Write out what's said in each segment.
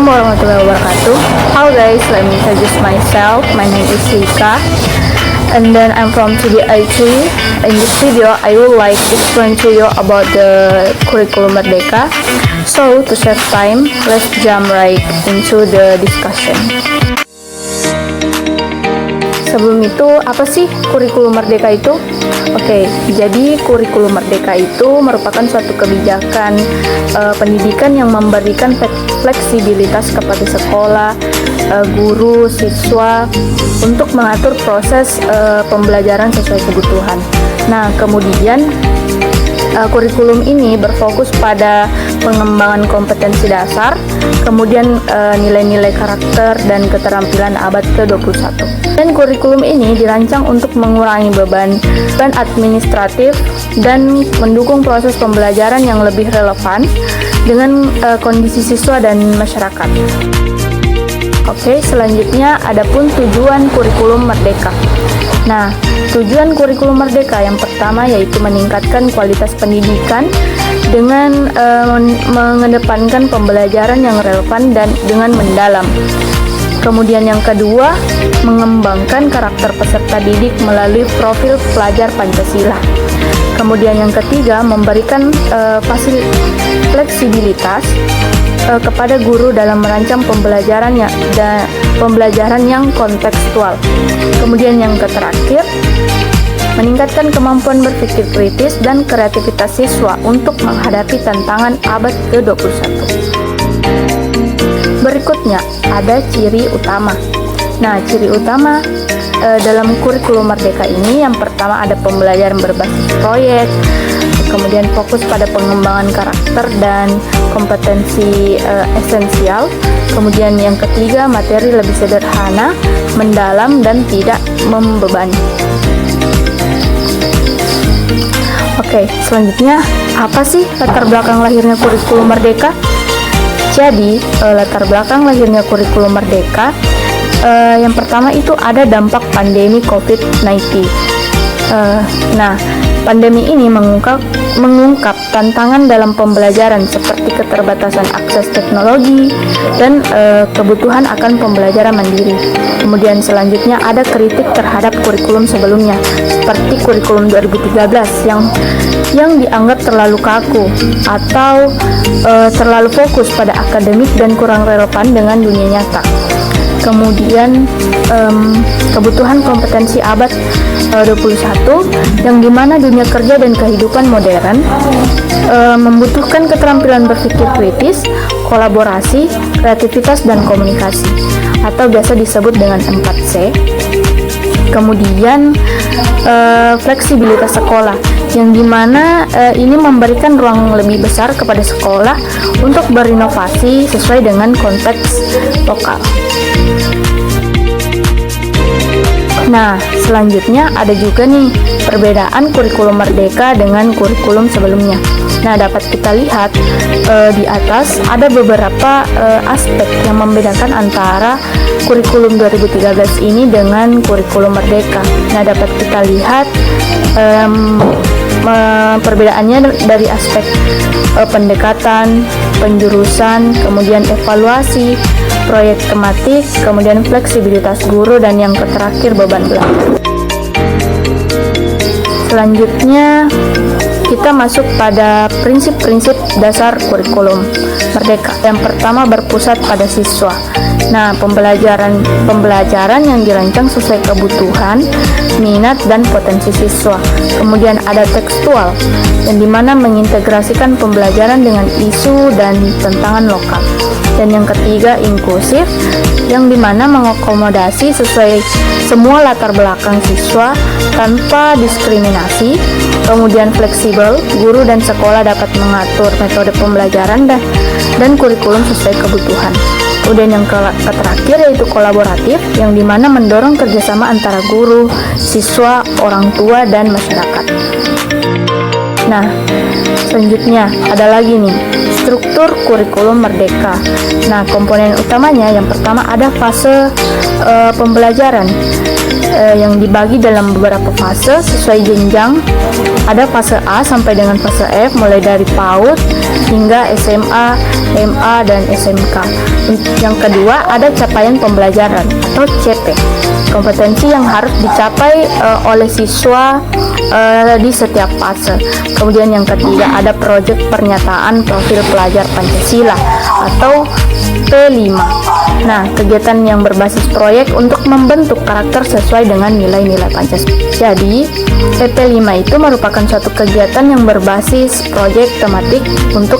warahmatullahi wabarakatuh. Hello guys, let me introduce myself. My name is Rika, and then I'm from TDIT. In this video, I would like to explain to you about the curriculum Merdeka. So to save time, let's jump right into the discussion. Sebelum itu, apa sih kurikulum Merdeka itu? Oke, jadi kurikulum Merdeka itu merupakan suatu kebijakan pendidikan yang memberikan fleksibilitas kepada sekolah, guru, siswa untuk mengatur proses pembelajaran sesuai kebutuhan. Nah, kemudian kurikulum ini berfokus pada pengembangan kompetensi dasar, kemudian nilai-nilai karakter dan keterampilan abad ke-21. Dan kurikulum ini dirancang untuk mengurangi beban administratif dan mendukung proses pembelajaran yang lebih relevan dengan kondisi siswa dan masyarakat. Oke, selanjutnya adapun tujuan kurikulum Merdeka. Nah, tujuan kurikulum Merdeka yang pertama yaitu meningkatkan kualitas pendidikan dengan mengedepankan pembelajaran yang relevan dan dengan mendalam. Kemudian yang kedua, mengembangkan karakter peserta didik melalui profil pelajar Pancasila. Kemudian yang ketiga, memberikan fleksibilitas kepada guru dalam merancang pembelajaran yang kontekstual. Kemudian yang terakhir, meningkatkan kemampuan berpikir kritis dan kreativitas siswa untuk menghadapi tantangan abad ke-21. Berikutnya ada ciri utama. Nah, ciri utama dalam kurikulum Merdeka ini yang pertama ada pembelajaran berbasis proyek, kemudian fokus pada pengembangan karakter dan kompetensi esensial. Kemudian yang ketiga, materi lebih sederhana, mendalam dan tidak membebani. Oke, selanjutnya apa sih latar belakang lahirnya kurikulum Merdeka? Jadi, latar belakang lahirnya kurikulum Merdeka yang pertama itu ada dampak pandemi COVID-19. Nah, pandemi ini mengungkap tantangan dalam pembelajaran seperti keterbatasan akses teknologi dan kebutuhan akan pembelajaran mandiri. Kemudian selanjutnya ada kritik terhadap kurikulum sebelumnya seperti kurikulum 2013 yang dianggap terlalu kaku atau terlalu fokus pada akademik dan kurang relevan dengan dunia nyata. Kemudian kebutuhan kompetensi abad 21 yang dimana dunia kerja dan kehidupan modern membutuhkan keterampilan berpikir kritis, kolaborasi, kreativitas dan komunikasi atau biasa disebut dengan 4C. Kemudian fleksibilitas sekolah yang dimana ini memberikan ruang lebih besar kepada sekolah untuk berinovasi sesuai dengan konteks lokal. Nah, selanjutnya ada juga nih perbedaan kurikulum Merdeka dengan kurikulum sebelumnya. Nah, dapat kita lihat di atas ada beberapa aspek yang membedakan antara kurikulum 2013 ini dengan kurikulum Merdeka. Nah, dapat kita lihat perbedaannya dari aspek pendekatan, penjurusan, kemudian evaluasi, proyek tematik, kemudian fleksibilitas guru, dan yang terakhir beban belajar. Selanjutnya kita masuk pada prinsip-prinsip dasar kurikulum Merdeka. Yang pertama berpusat pada siswa. Nah, pembelajaran yang dirancang sesuai kebutuhan, minat dan potensi siswa. Kemudian ada tekstual, yang dimana mengintegrasikan pembelajaran dengan isu dan tantangan lokal. Dan yang ketiga inklusif, yang dimana mengakomodasi sesuai semua latar belakang siswa tanpa diskriminasi. Kemudian fleksibel, guru dan sekolah dapat mengatur metode pembelajaran dan kurikulum sesuai kebutuhan. Kemudian yang terakhir yaitu kolaboratif, yang dimana mendorong kerjasama antara guru, siswa, orang tua, dan masyarakat. Nah, selanjutnya ada lagi nih struktur kurikulum Merdeka. Nah, komponen utamanya yang pertama ada fase pembelajaran, yang dibagi dalam beberapa fase sesuai jenjang. Ada fase A sampai dengan fase F, mulai dari PAUD hingga SMA, MA, dan SMK. Yang kedua, ada capaian pembelajaran atau CP, kompetensi yang harus dicapai oleh siswa di setiap fase. Kemudian yang ketiga, ada proyek pernyataan profil pelajar Pancasila atau P5. Nah, kegiatan yang berbasis proyek untuk membentuk karakter sesuai dengan nilai-nilai Pancasila. Jadi, PP5 itu merupakan suatu kegiatan yang berbasis proyek tematik untuk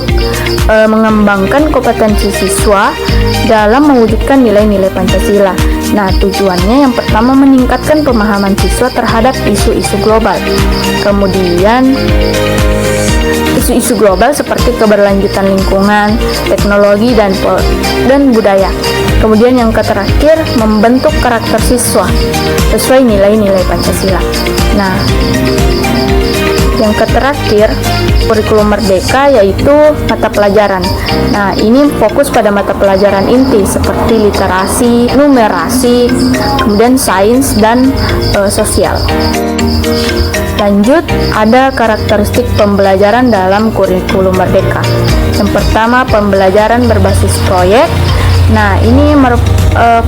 mengembangkan kompetensi siswa dalam mewujudkan nilai-nilai Pancasila. Nah, tujuannya yang pertama meningkatkan pemahaman siswa terhadap isu-isu global. Kemudian isu-isu global seperti keberlanjutan lingkungan, teknologi, dan budaya. Kemudian yang terakhir, membentuk karakter siswa sesuai nilai-nilai Pancasila. Nah, yang terakhir, kurikulum merdeka yaitu mata pelajaran. Nah, ini fokus pada mata pelajaran inti seperti literasi, numerasi, kemudian sains, dan sosial. Lanjut, ada karakteristik pembelajaran dalam kurikulum merdeka. Yang pertama, pembelajaran berbasis proyek. Nah, ini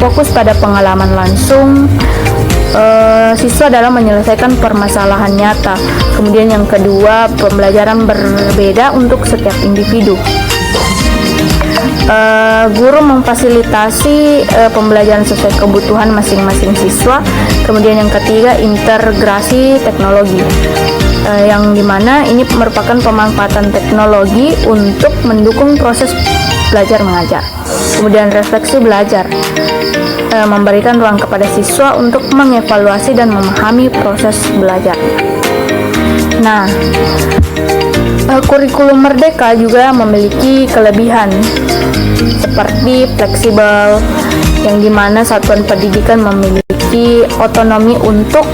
fokus pada pengalaman langsung siswa dalam menyelesaikan permasalahan nyata. Kemudian yang kedua, pembelajaran berbeda untuk setiap individu. Guru memfasilitasi pembelajaran sesuai kebutuhan masing-masing siswa. Kemudian yang ketiga, integrasi teknologi, yang dimana ini merupakan pemanfaatan teknologi untuk mendukung proses belajar mengajar. Kemudian refleksi belajar, memberikan ruang kepada siswa untuk mengevaluasi dan memahami proses belajar. Nah, kurikulum merdeka juga memiliki kelebihan seperti fleksibel, yang dimana satuan pendidikan memiliki otonomi untuk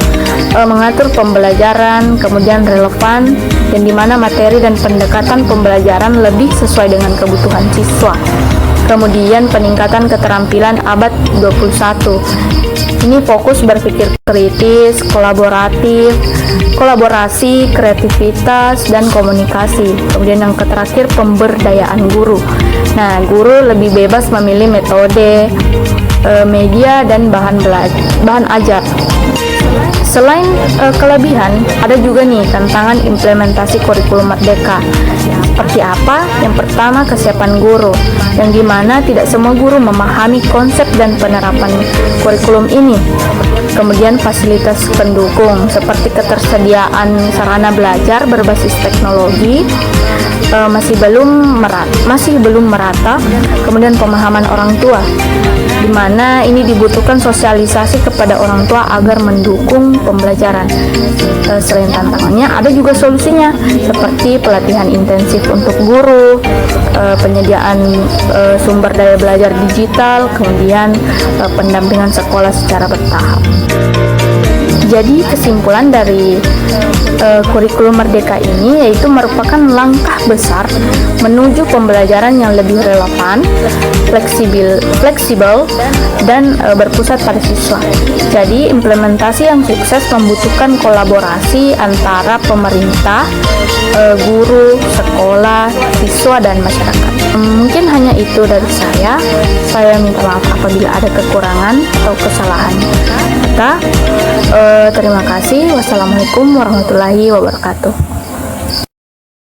mengatur pembelajaran, kemudian relevan, yang dimana materi dan pendekatan pembelajaran lebih sesuai dengan kebutuhan siswa. Kemudian peningkatan keterampilan abad 21. Ini fokus berpikir kritis, kolaborasi, kreativitas, dan komunikasi. Kemudian yang terakhir, pemberdayaan guru. Nah, guru lebih bebas memilih metode, media, dan bahan ajar. Selain kelebihan, ada juga nih tantangan implementasi kurikulum merdeka. Seperti apa? Yang pertama, kesiapan guru, yang dimana tidak semua guru memahami konsep dan penerapan kurikulum ini. Kemudian fasilitas pendukung seperti ketersediaan sarana belajar berbasis teknologi masih belum merata. Kemudian pemahaman orang tua, di mana ini dibutuhkan sosialisasi kepada orang tua agar mendukung pembelajaran. Selain tantangannya, ada juga solusinya seperti pelatihan intensif untuk guru, penyediaan sumber daya belajar digital, kemudian pendampingan sekolah secara bertahap. Jadi kesimpulan dari kurikulum merdeka ini yaitu merupakan langkah besar menuju pembelajaran yang lebih relevan, fleksibel, dan berpusat pada siswa. Jadi implementasi yang sukses membutuhkan kolaborasi antara pemerintah, guru, sekolah, siswa, dan masyarakat. Mungkin hanya itu dari saya. Saya minta maaf apabila ada kekurangan atau kesalahan kata. Terima kasih. Wassalamualaikum warahmatullahi wabarakatuh.